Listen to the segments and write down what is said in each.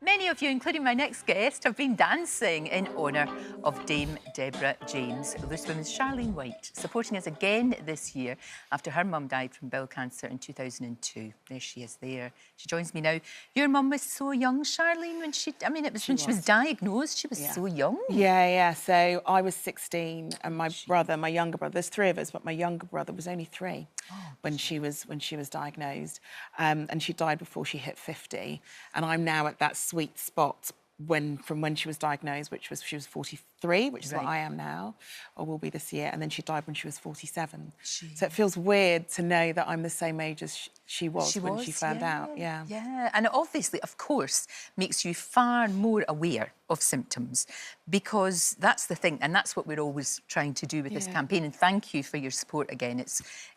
Many of you, including my next guest, have been dancing in honour of Dame Deborah James. Loose Women's Charlene White, supporting us again this year after her mum died from bowel cancer in 2002. There she is there. She joins me now. Your mum was so young, Charlene, when she... I mean, it was when she was diagnosed. She was so young. Yeah. So I was 16 and my brother, my younger brother, there's three of us, but my younger brother was only 3 when she was diagnosed. And she died before she hit 50. And I'm now at that sweet spot from when she was diagnosed, she was 43, which is what I am now, or will be this year, and then she died when she was 47. So it feels weird to know that I'm the same age as she was when she found out. Yeah, and it obviously, of course, makes you far more aware of symptoms, because that's the thing, and that's what we're always trying to do with this campaign. And thank you for your support again.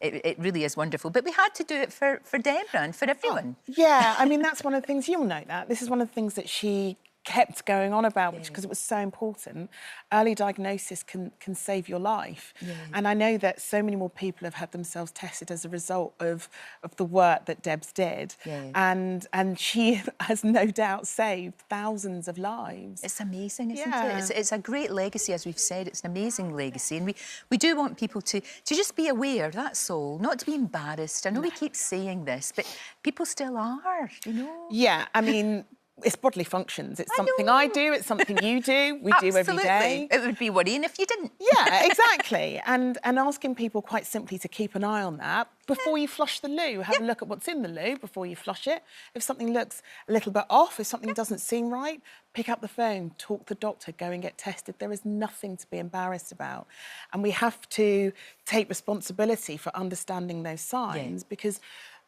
It really is wonderful. But we had to do it for Deborah and for everyone. Yeah, I mean, that's one of the things, you'll know that. This is one of the things that she kept going on about, because it was so important. Early diagnosis can save your life. And I know that so many more people have had themselves tested as a result of the work that Debs did. And she has no doubt saved thousands of lives. It's amazing, isn't it? It's a great legacy, as we've said. It's an amazing legacy. And we do want people to just be aware, that's all, not to be embarrassed. I know we keep saying this, but people still are, you know? Yeah, I mean, it's bodily functions. It's something I do, it's something you do, we do every day. It would be worrying if you didn't. Yeah, exactly. And asking people quite simply to keep an eye on that before you flush the loo. Have a look at what's in the loo before you flush it. If something looks a little bit off, if something doesn't seem right, pick up the phone, talk to the doctor, go and get tested. There is nothing to be embarrassed about. And we have to take responsibility for understanding those signs, because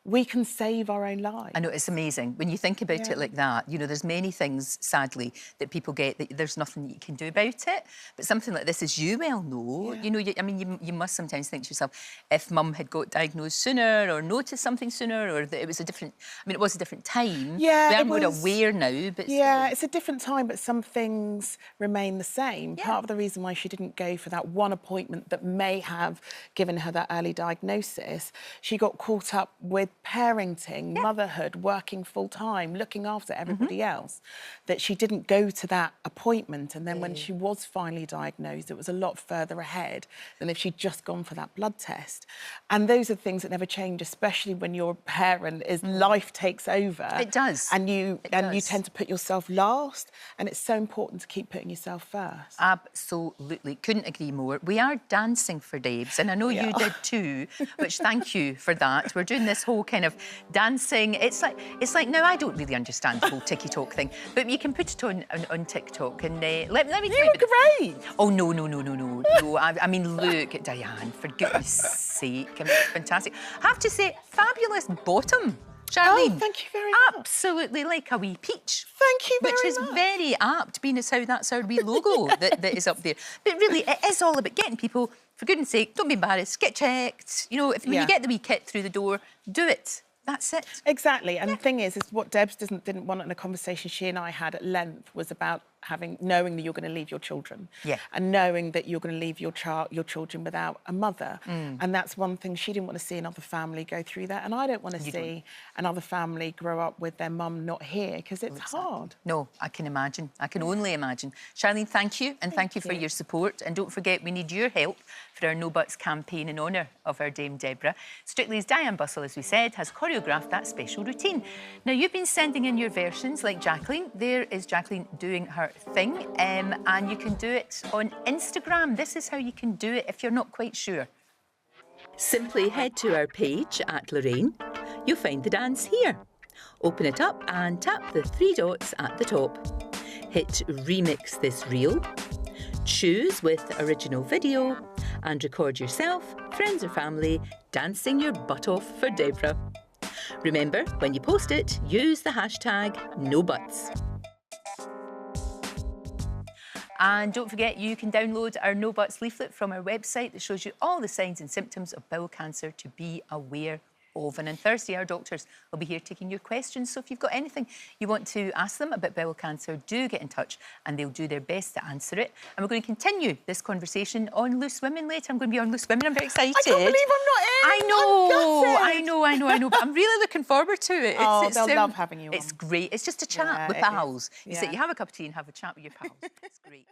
we can save our own lives. I know, it's amazing. When you think about it like that, you know, there's many things, sadly, that people get that there's nothing that you can do about it. But something like this, as you well know, you know, I mean, you must sometimes think to yourself, if Mum had got diagnosed sooner or noticed something sooner, or that it was a different... I mean, it was a different time. Yeah, we are more aware now, but... Yeah, it's a different time, but some things remain the same. Part of the reason why she didn't go for that one appointment that may have given her that early diagnosis, she got caught up with parenting, motherhood, working full-time, looking after everybody else, that she didn't go to that appointment. And then when she was finally diagnosed, it was a lot further ahead than if she'd just gone for that blood test. And those are things that never change, especially when you're a parent, is life takes over. It does. And you tend to put yourself last, and it's so important to keep putting yourself first. Absolutely. Couldn't agree more. We are dancing for Debs, and I know you did too, which thank you for that. We're doing this whole kind of dancing. It's like now I don't really understand the whole TikTok thing, but you can put it on TikTok and let me You were great. Oh no. I mean, look at Diane, for goodness sake. I mean, fantastic. I have to say, fabulous bottom, Charlene. Oh, thank you very much. Absolutely like a wee peach. Thank you very much. Which is very apt, being as how that's our wee logo that is up there. But really, it is all about getting people, for goodness sake, don't be embarrassed, get checked. You know, when you get the wee kit through the door, do it. That's it. Exactly. And the thing is what Debs didn't want in a conversation she and I had at length was about knowing that you're going to leave your children. And knowing that you're going to leave your children without a mother. And that's one thing. She didn't want to see another family go through that. And I don't want to see another family grow up with their mum not here, because it's hard. No, I can imagine. I can only imagine. Charlene, thank you, and thank you for your support. And don't forget, we need your help for our No Buts campaign in honour of our Dame Deborah. Strictly's Diane Bussell, as we said, has choreographed that special routine. Now, you've been sending in your versions, like Jacqueline. There is Jacqueline doing her thing, and you can do it on Instagram. This is how you can do it if you're not quite sure. Simply head to our page at Lorraine. You'll find the dance here. Open it up and tap the 3 dots at the top. Hit Remix This Reel. Choose with original video and record yourself, friends or family, dancing your butt off for Deborah. Remember, when you post it, use the hashtag #NoButs. And don't forget, you can download our No Buts leaflet from our website that shows you all the signs and symptoms of bowel cancer to be aware of. And on Thursday, our doctors will be here taking your questions. So if you've got anything you want to ask them about bowel cancer, do get in touch and they'll do their best to answer it. And we're going to continue this conversation on Loose Women later. I'm going to be on Loose Women. I'm very excited. I can't believe I'm not in. I know. But I'm really looking forward to it. They'll love having you on. It's great. It's just a chat with pals. You sit, you have a cup of tea and have a chat with your pals. It's great.